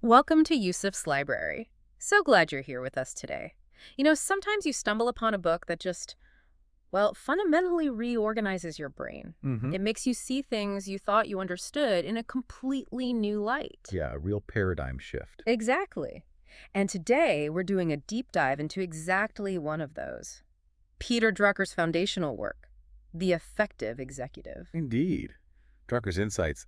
Welcome to Youssef's Library. So glad you're here with us today. Sometimes you stumble upon a book that just, fundamentally reorganizes your brain. hmm It makes you see things you thought you understood in a completely new light. Yeah, a real paradigm shift. Exactly. And today we're doing a deep dive into exactly one of those. Peter Drucker's foundational work, The Effective Executive. Indeed. Drucker's insights,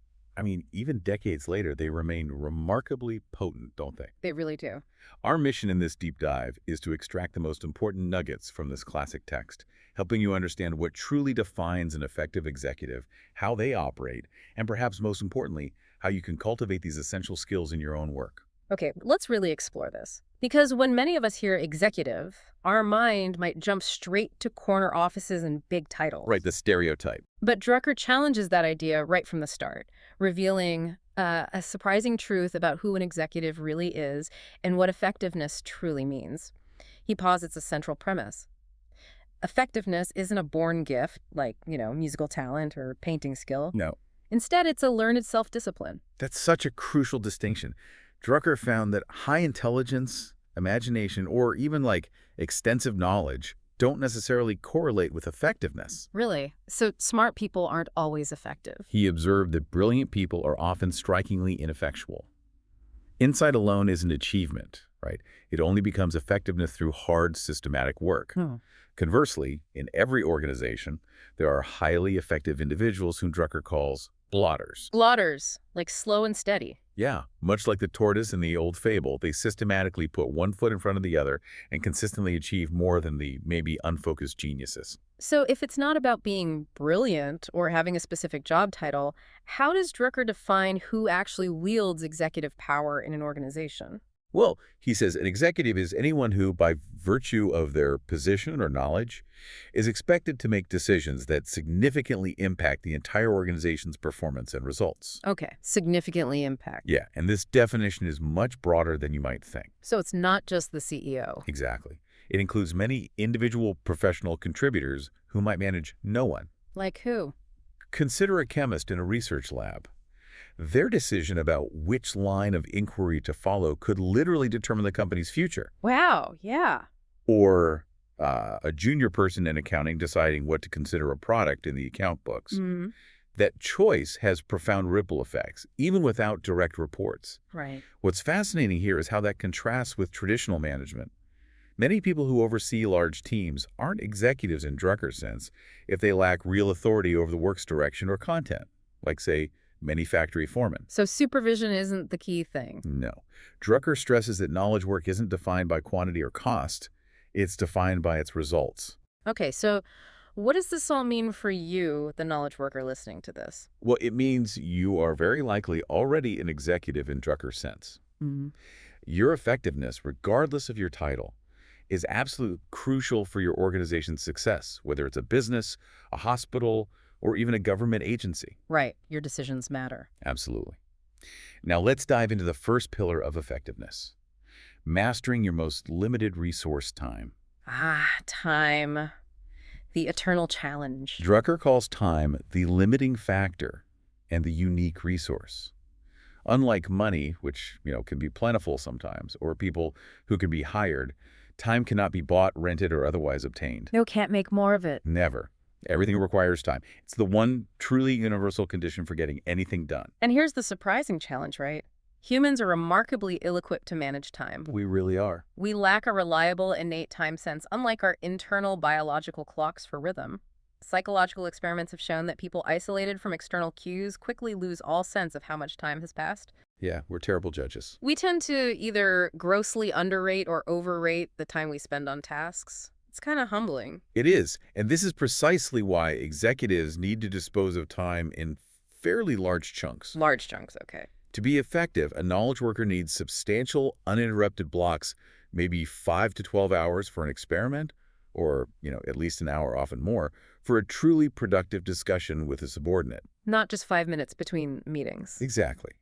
even decades later, they remain remarkably potent, don't they? They really do. Our mission in this deep dive is to extract the most important nuggets from this classic text, helping you understand what truly defines an effective executive, how they operate, and perhaps most importantly, how you can cultivate these essential skills in your own work. Okay, let's really explore this. Because when many of us hear executive, our mind might jump straight to corner offices and big Right, titles. the stereotype. But Drucker challenges that idea right from the start, revealing a surprising truth about who an executive really is and what effectiveness truly means. He posits a central premise. Effectiveness isn't a born gift, like, musical talent or painting skill. No, Instead, it's a learned self-discipline. that's such a crucial distinction. Drucker found that high intelligence, imagination, or even extensive knowledge don't necessarily correlate with effectiveness. Really? So smart people aren't always effective. He observed that brilliant people are often strikingly ineffectual. Insight alone isn't achievement, right? It only becomes effectiveness through hard, systematic work. Hmm. Conversely, in every organization, there are highly effective individuals whom Drucker calls blotters. Blotters, like slow and steady. Yeah, much like the tortoise in the old fable, they systematically put one foot in front of the other and consistently achieve more than the maybe unfocused geniuses. So if it's not about being brilliant or having a specific job title, how does Drucker define who actually wields executive power in an organization? Well, he says an executive is anyone who, by virtue of their position or knowledge, is expected to make decisions that significantly impact the entire organization's performance and results. Okay, significantly impact. Yeah, and this definition is much broader than you might think. So it's not just the CEO. Exactly. It includes many individual professional contributors who might manage no one. Like who? Consider a chemist in a research lab. Their decision about which line of inquiry to follow could literally determine the company's future. Wow, yeah. Or a junior person in accounting deciding what to consider a product in the account books. Mm, That choice has profound ripple effects, even without direct reports. right. What's fascinating here is how that contrasts with traditional management. Many people who oversee large teams aren't executives in Drucker's sense if they lack real authority over the work's direction or content, like, say, many factory foremen. So supervision isn't the key thing. No. Drucker stresses that knowledge work isn't defined by quantity or cost. It's defined by its results. Okay, so what does this all mean for you, the knowledge worker listening to this? Well, it means you are very likely already an executive in Drucker's sense. Mm, Your effectiveness, regardless of your title, is absolutely crucial for your organization's success, whether it's a business, a hospital, or even a government agency. right, your decisions matter. Absolutely. Now let's dive into the first pillar of effectiveness, mastering your most limited resource time. Ah, time. The eternal challenge. Drucker calls time the limiting factor and the unique resource. Unlike money, which, can be plentiful sometimes, or people who can be hired, time cannot be bought, rented, or otherwise obtained. No, can't make more of it. Never. Everything requires time. It's the one truly universal condition for getting anything done. And here's the surprising challenge, right? Humans are remarkably ill-equipped to manage time. We really are. We lack a reliable, innate time sense, unlike our internal biological clocks for rhythm. Psychological experiments have shown that people isolated from external cues quickly lose all sense of how much time has passed. Yeah, we're terrible judges. We tend to either grossly underrate or overrate the time we spend on tasks. It's kind of humbling. It is, and this is precisely why executives need to dispose of time in fairly large chunks. Large chunks, okay. To be effective, a knowledge worker needs substantial, uninterrupted blocks, maybe 5 to 12 hours for an experiment, or, at least an hour, often more, for a truly productive discussion with a subordinate. Not just 5 minutes between meetings. Exactly.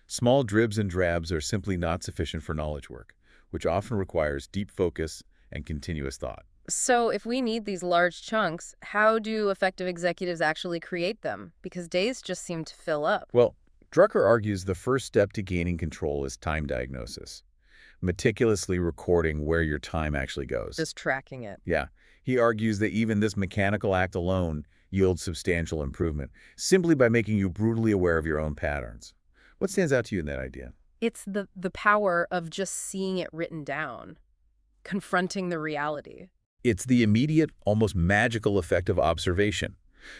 Small dribs and drabs are simply not sufficient for knowledge work, which often requires deep focus and continuous thought. So if we need these large chunks, how do effective executives actually create them? Because days just seem to fill up. Well, Drucker argues the first step to gaining control is time diagnosis, meticulously recording where your time actually goes. Just tracking it. Yeah, he argues that even this mechanical act alone yields substantial improvement, simply by making you brutally aware of your own patterns. What stands out to you in that idea? It's the power of just seeing it written down, confronting the reality. It's the immediate, almost magical effect of observation.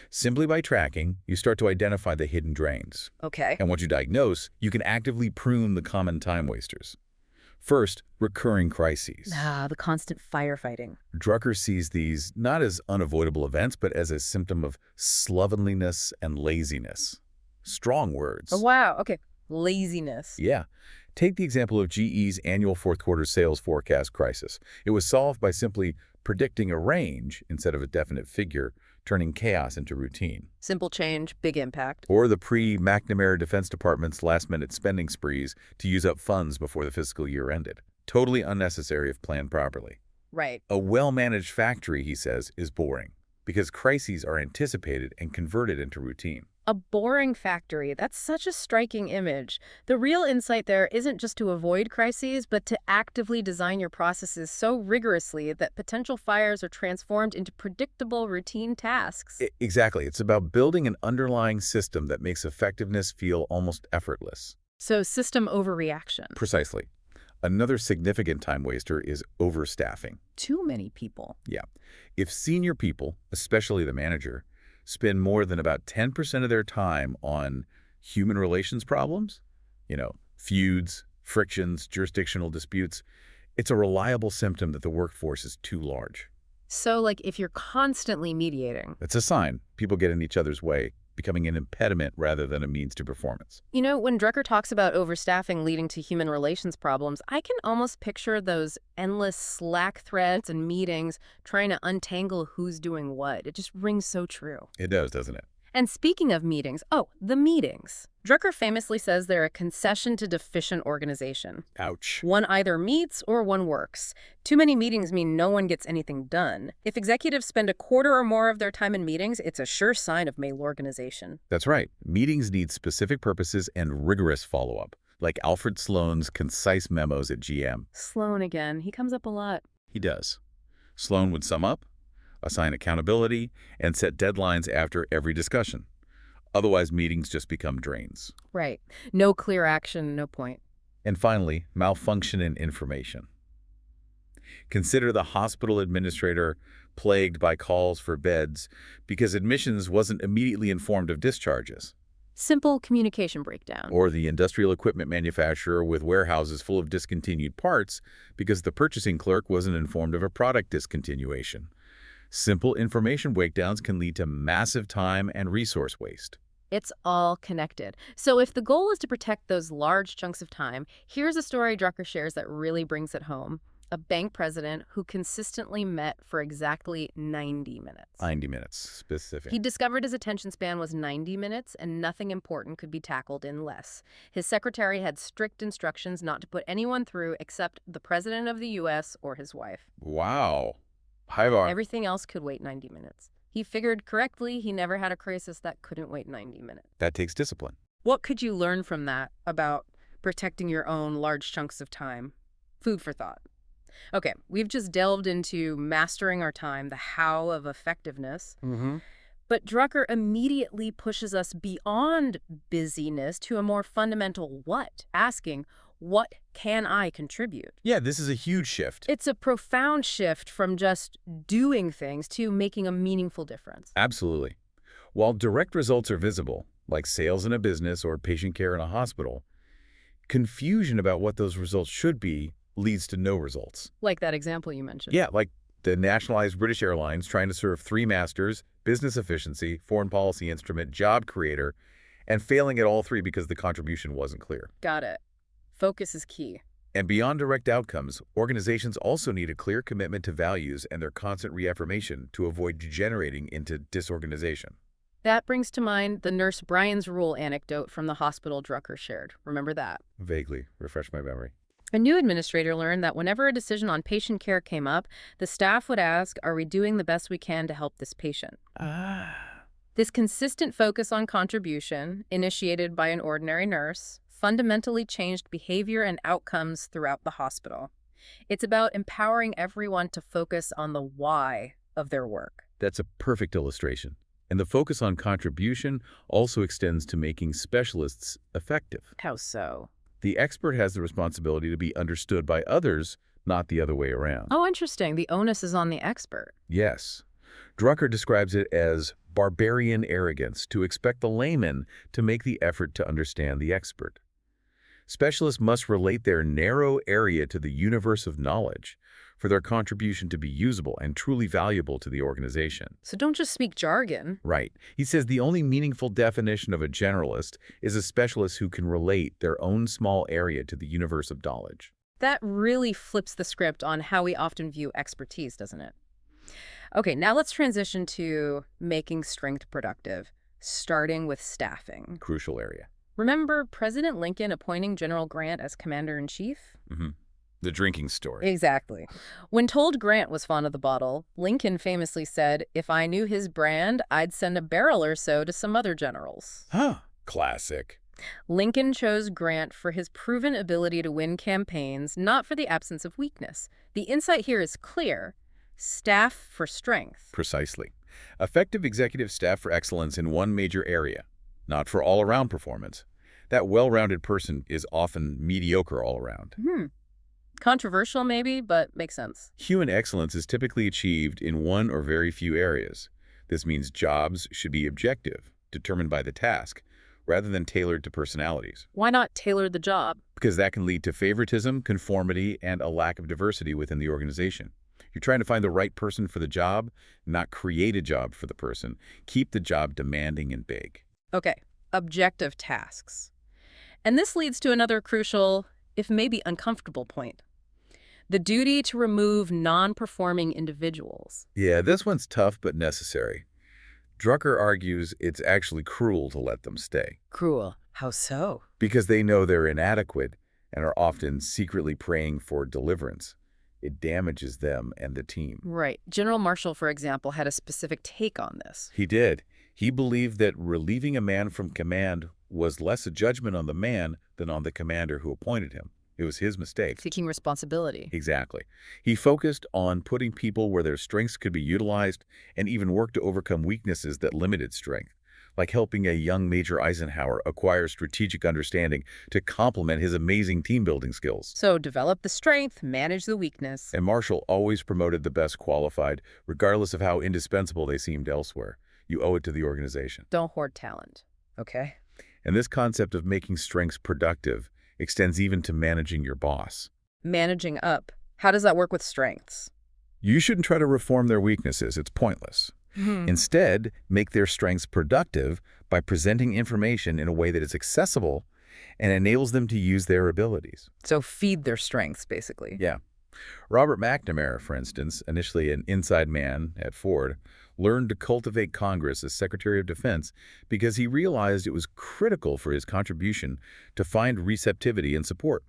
Simply by tracking, you start to identify the hidden drains. Okay. And once you diagnose, you can actively prune the common time wasters. First, recurring crises. The constant firefighting. Drucker sees these not as unavoidable events, but as a symptom of slovenliness and laziness. Strong words. Oh, wow. Okay. Laziness. Yeah. Take the example of GE's annual fourth quarter sales forecast crisis. It was solved by simply predicting a range instead of a definite figure, turning chaos into routine. Simple change, big impact. Or the pre-McNamara Defense Department's last-minute spending sprees to use up funds before the fiscal year ended. Totally unnecessary if planned properly. Right. A well-managed factory, he says, is boring because crises are anticipated and converted into routine. A boring factory. That's such a striking image. The real insight there isn't just to avoid crises, but to actively design your processes so rigorously that potential fires are transformed into predictable routine tasks. Exactly. It's about building an underlying system that makes effectiveness feel almost effortless. So system overreaction. Precisely. Another significant time waster is overstaffing. Too many people. Yeah. If senior people, especially the manager, spend more than about 10% of their time on human relations problems, feuds, frictions, jurisdictional disputes, it's a reliable symptom that the workforce is too large. So, like, if you're constantly mediating. It's a sign people get in each other's way, becoming an impediment rather than a means to performance. When Drucker talks about overstaffing leading to human relations problems, I can almost picture those endless Slack threads and meetings trying to untangle who's doing what. It just rings so true. It does, doesn't it? And speaking of meetings, the meetings. Drucker famously says they're a concession to deficient organization. Ouch. One either meets or one works. Too many meetings mean no one gets anything done. If executives spend a quarter or more of their time in meetings, it's a sure sign of malorganization. That's right. Meetings need specific purposes and rigorous follow-up, like Alfred Sloan's concise memos at GM. Sloan again. He comes up a lot. He does. Sloan would sum up, assign accountability, and set deadlines after every discussion. Otherwise, meetings just become drains. Right. No clear action, no point. And finally, malfunction in information. Consider the hospital administrator plagued by calls for beds because admissions wasn't immediately informed of discharges. Simple communication breakdown. Or the industrial equipment manufacturer with warehouses full of discontinued parts because the purchasing clerk wasn't informed of a product discontinuation. Simple information breakdowns can lead to massive time and resource waste. It's all connected. So if the goal is to protect those large chunks of time, here's a story Drucker shares that really brings it home. A bank president who consistently met for exactly 90 minutes. 90 minutes, specific. He discovered his attention span was 90 minutes and nothing important could be tackled in less. His secretary had strict instructions not to put anyone through except the president of the U.S. or his wife. Wow. High bar. Everything else could wait 90 minutes. He figured correctly he never had a crisis that couldn't wait 90 minutes. That takes discipline. What could you learn from that about protecting your own large chunks of time? Food for thought. Okay, we've just delved into mastering our time, the how of effectiveness. But Drucker immediately pushes us beyond busyness to a more fundamental what, asking, what can I contribute? Yeah, this is a huge shift. It's a profound shift from just doing things to making a meaningful difference. Absolutely. While direct results are visible, like sales in a business or patient care in a hospital, confusion about what those results should be leads to no results. Like that example you mentioned. Yeah, like the nationalized British Airlines trying to serve three masters, business efficiency, foreign policy instrument, job creator, and failing at all three because the contribution wasn't clear. Got it. Focus is key. And beyond direct outcomes, organizations also need a clear commitment to values and their constant reaffirmation to avoid degenerating into disorganization. That brings to mind the nurse Brian's rule anecdote from the hospital Drucker shared. Remember that? Vaguely. Refresh my memory. A new administrator learned that whenever a decision on patient care came up, the staff would ask, are we doing the best we can to help this patient? This consistent focus on contribution, initiated by an ordinary nurse, fundamentally changed behavior and outcomes throughout the hospital. It's about empowering everyone to focus on the why of their work. That's a perfect illustration. And the focus on contribution also extends to making specialists effective. How so? The expert has the responsibility to be understood by others, not the other way around. Oh, interesting. The onus is on the expert. Yes. Drucker describes it as barbarian arrogance to expect the layman to make the effort to understand the expert. Specialists must relate their narrow area to the universe of knowledge for their contribution to be usable and truly valuable to the organization. So don't just speak jargon. Right. He says the only meaningful definition of a generalist is a specialist who can relate their own small area to the universe of knowledge. That really flips the script on how we often view expertise, doesn't it? Okay, now let's transition to making strength productive, starting with staffing. Crucial area. Remember President Lincoln appointing General Grant as commander-in-chief? The drinking story. Exactly. When told Grant was fond of the bottle, Lincoln famously said, "If I knew his brand, I'd send a barrel or so to some other generals." Huh. Classic. Lincoln chose Grant for his proven ability to win campaigns, not for the absence of weakness. The insight here is clear. Staff for strength. Precisely. Effective executive staff for excellence in one major area, not for all-around performance. That well-rounded person is often mediocre all around. Controversial maybe, but makes sense. Human excellence is typically achieved in one or very few areas. This means jobs should be objective, determined by the task, rather than tailored to personalities. Why not tailor the job? Because that can lead to favoritism, conformity, and a lack of diversity within the organization. You're trying to find the right person for the job, not create a job for the person. Keep the job demanding and big. Okay, objective tasks. And this leads to another crucial, if maybe uncomfortable point. The duty to remove non-performing individuals. Yeah, this one's tough but necessary. Drucker argues it's actually cruel to let them stay. Cruel. How so? Because they know they're inadequate and are often secretly praying for deliverance. It damages them and the team. Right. General Marshall, for example, had a specific take on this. He did. He believed that relieving a man from command was less a judgment on the man than on the commander who appointed him. It was his mistake. Seeking responsibility. Exactly. He focused on putting people where their strengths could be utilized and even worked to overcome weaknesses that limited strength, like helping a young Major Eisenhower acquire strategic understanding to complement his amazing team-building skills. So develop the strength, manage the weakness. And Marshall always promoted the best qualified, regardless of how indispensable they seemed elsewhere. You owe it to the organization. Don't hoard talent. Okay? And this concept of making strengths productive extends even to managing your boss. Managing up. How does that work with strengths? You shouldn't try to reform their weaknesses. It's pointless. Instead, make their strengths productive by presenting information in a way that is accessible and enables them to use their abilities. So feed their strengths, basically. Yeah. Robert McNamara, for instance, initially an inside man at Ford, learned to cultivate Congress as Secretary of Defense because he realized it was critical for his contribution to find receptivity and support.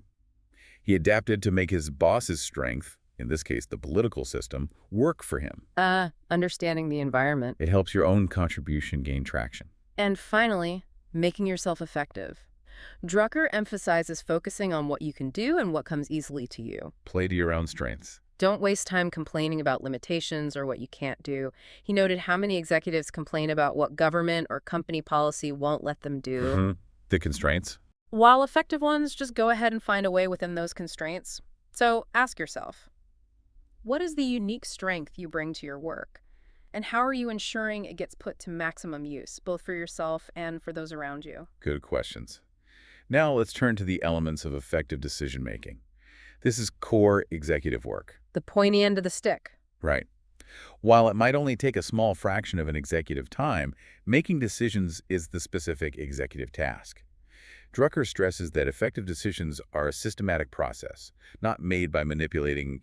He adapted to make his boss's strength, in this case the political system, work for him. Understanding the environment. It helps your own contribution gain traction. And finally, making yourself effective. Drucker emphasizes focusing on what you can do and what comes easily to you. Play to your own strengths. Don't waste time complaining about limitations or what you can't do. He noted how many executives complain about what government or company policy won't let them do. The constraints. While effective ones just go ahead and find a way within those constraints. So ask yourself, what is the unique strength you bring to your work? And how are you ensuring it gets put to maximum use, both for yourself and for those around you? Good questions. Now let's turn to the elements of effective decision-making. This is core executive work. The pointy end of the stick. Right. While it might only take a small fraction of an executive time, making decisions is the specific executive task. Drucker stresses that effective decisions are a systematic process, not made by manipulating,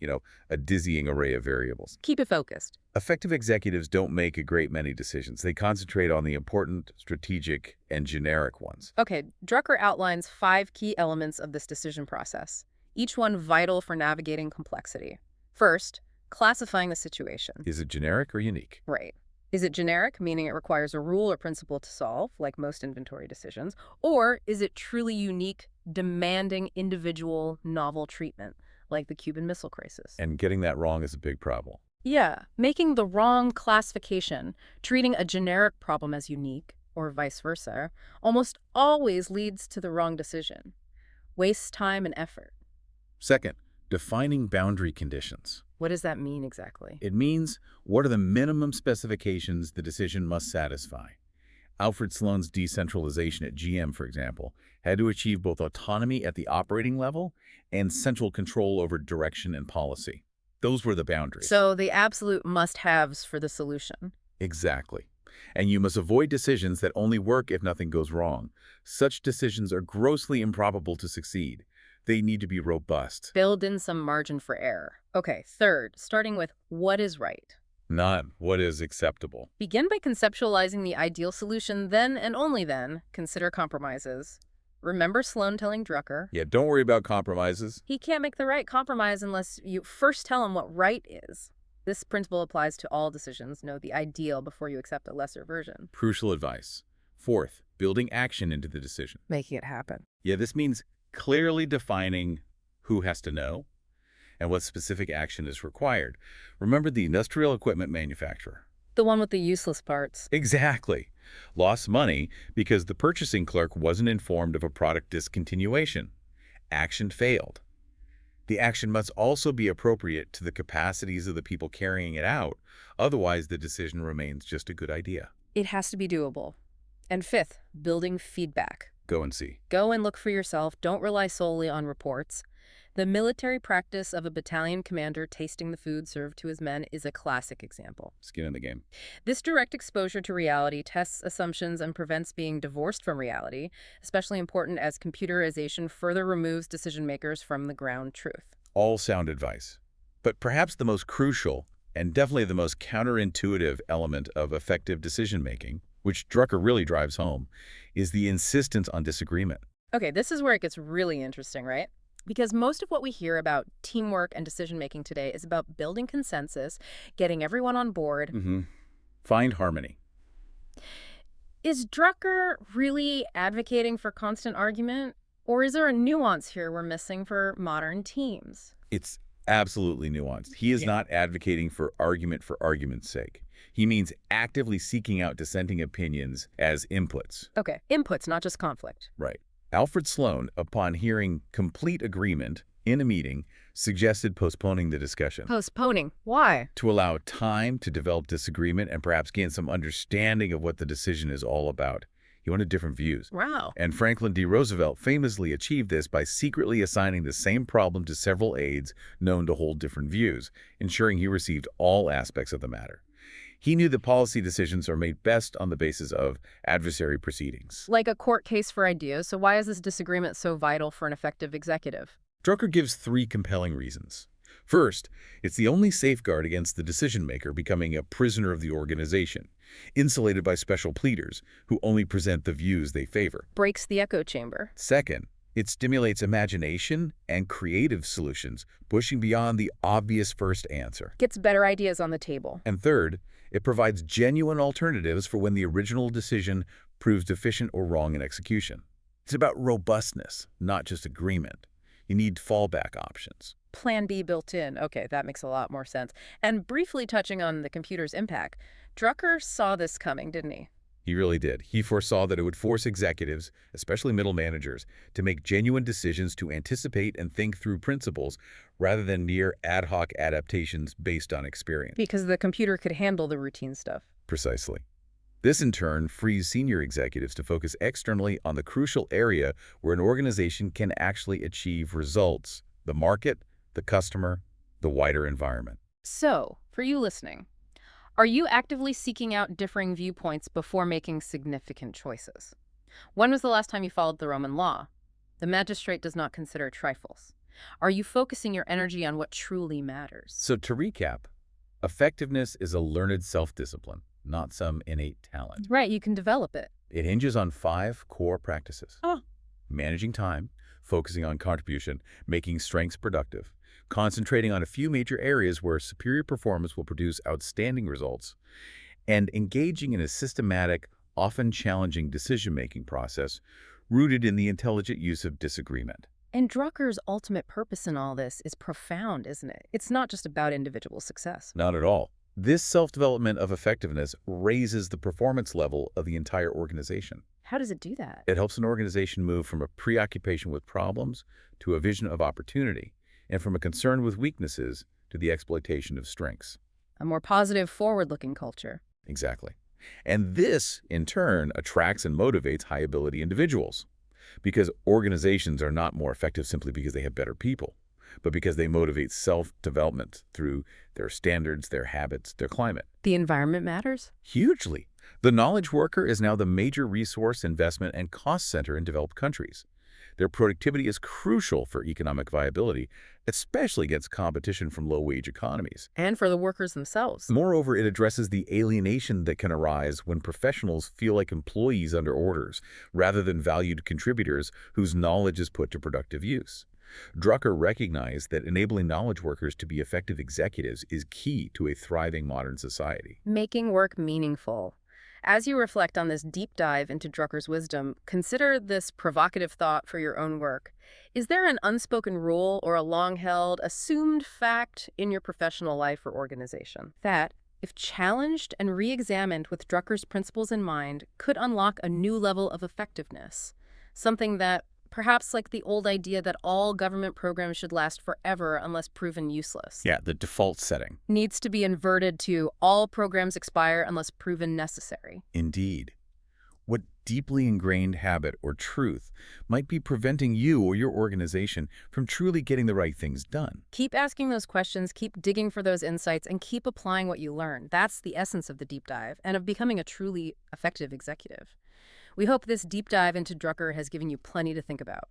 a dizzying array of variables. Keep it focused. Effective executives don't make a great many decisions. They concentrate on the important, strategic, and generic ones. Okay, Drucker outlines 5 key elements of this decision process, each one vital for navigating complexity. First, classifying the situation. Is it generic or unique? Right. Is it generic, meaning it requires a rule or principle to solve, like most inventory decisions? Or is it truly unique, demanding individual novel treatment, like the Cuban Missile Crisis? And getting that wrong is a big problem. Yeah, making the wrong classification, treating a generic problem as unique, or vice versa, almost always leads to the wrong decision. Wastes time and effort. Second, defining boundary conditions. What does that mean exactly? It means what are the minimum specifications the decision must satisfy. Alfred Sloan's decentralization at GM, for example, had to achieve both autonomy at the operating level and central control over direction and policy. Those were the boundaries. So the absolute must-haves for the solution. Exactly. And you must avoid decisions that only work if nothing goes wrong. Such decisions are grossly improbable to succeed. They need to be robust. Build in some margin for error. Okay, third, starting with what is right. Not what is acceptable. Begin by conceptualizing the ideal solution, then and only then consider compromises. Remember Sloan telling Drucker, Yeah, don't worry about compromises. he can't make the right compromise unless you first tell him what right is. This principle applies to all decisions. Know the ideal before you accept a lesser version. Crucial advice. Fourth, building action into the decision. Making it happen. Yeah, this means clearly defining who has to know and what specific action is required. Remember the industrial equipment manufacturer? The one with the useless parts. Exactly. Lost money because the purchasing clerk wasn't informed of a product discontinuation. Action failed. The action must also be appropriate to the capacities of the people carrying it out. Otherwise, the decision remains just a good idea. It has to be doable. And fifth, building feedback. Go and see. Go and look for yourself. Don't rely solely on reports. The military practice of a battalion commander tasting the food served to his men is a classic example. Skin in the game. This direct exposure to reality tests assumptions and prevents being divorced from reality, especially important as computerization further removes decision makers from the ground truth. All sound advice. But perhaps the most crucial and definitely the most counterintuitive element of effective decision-making, which Drucker really drives home, is the insistence on disagreement. Okay, this is where it gets really interesting, right? Because most of what we hear about teamwork and decision-making today is about building consensus, getting everyone on board. Find harmony. Is Drucker really advocating for constant argument? Or is there a nuance here we're missing for modern teams? It's absolutely nuanced. He is not advocating for argument's sake. He means actively seeking out dissenting opinions as inputs. Okay, inputs, not just conflict. Right. Alfred Sloan, upon hearing complete agreement in a meeting, suggested postponing the discussion. Postponing. Why? To allow time to develop disagreement and perhaps gain some understanding of what the decision is all about. He wanted different views. Wow. And Franklin D. Roosevelt famously achieved this by secretly assigning the same problem to several aides known to hold different views, ensuring he received all aspects of the matter. He knew that policy decisions are made best on the basis of adversary proceedings. Like a court case for ideas, so why is this disagreement so vital for an effective executive? Drucker gives three compelling reasons. First, it's the only safeguard against the decision-maker becoming a prisoner of the organization, insulated by special pleaders who only present the views they favor. Breaks the echo chamber. Second, it stimulates imagination and creative solutions, pushing beyond the obvious first answer. Gets better ideas on the table. And third, it provides genuine alternatives for when the original decision proves deficient or wrong in execution. It's about robustness, not just agreement. You need fallback options. Plan B built in. Okay, that makes a lot more sense. And briefly touching on the computer's impact, Drucker saw this coming, didn't he? He really did. He foresaw that it would force executives, especially middle managers, to make genuine decisions to anticipate and think through principles rather than mere ad hoc adaptations based on experience. Because the computer could handle the routine stuff. Precisely. This, in turn, frees senior executives to focus externally on the crucial area where an organization can actually achieve results: the market, the customer, the wider environment. So, for you listening, are you actively seeking out differing viewpoints before making significant choices? When was the last time you followed the Roman law? The magistrate does not consider trifles. Are you focusing your energy on what truly matters? So to recap, effectiveness is a learned self-discipline, not some innate talent. Right, you can develop it. It hinges on 5 core practices. Oh. Managing time, focusing on contribution, making strengths productive, concentrating on a few major areas where superior performance will produce outstanding results, and engaging in a systematic, often challenging decision-making process rooted in the intelligent use of disagreement. And Drucker's ultimate purpose in all this is profound, isn't it? It's not just about individual success. Not at all. This self-development of effectiveness raises the performance level of the entire organization. How does it do that? It helps an organization move from a preoccupation with problems to a vision of opportunity, and from a concern with weaknesses to the exploitation of strengths. A more positive, forward-looking culture. Exactly. And this, in turn, attracts and motivates high-ability individuals, because organizations are not more effective simply because they have better people, but because they motivate self-development through their standards, their habits, their climate. The environment matters? Hugely. The knowledge worker is now the major resource, investment, and cost center in developed countries. Their productivity is crucial for economic viability, especially against competition from low-wage economies. And for the workers themselves. Moreover, it addresses the alienation that can arise when professionals feel like employees under orders, rather than valued contributors whose knowledge is put to productive use. Drucker recognized that enabling knowledge workers to be effective executives is key to a thriving modern society. Making work meaningful. As you reflect on this deep dive into Drucker's wisdom, consider this provocative thought for your own work. Is there an unspoken rule or a long-held, assumed fact in your professional life or organization that, if challenged and re-examined with Drucker's principles in mind, could unlock a new level of effectiveness? Something that, perhaps like the old idea that all government programs should last forever unless proven useless, Yeah, the default setting. needs to be inverted to all programs expire unless proven necessary. Indeed. What deeply ingrained habit or truth might be preventing you or your organization from truly getting the right things done? Keep asking those questions, keep digging for those insights, and keep applying what you learn. That's the essence of the deep dive and of becoming a truly effective executive. We hope this deep dive into Drucker has given you plenty to think about.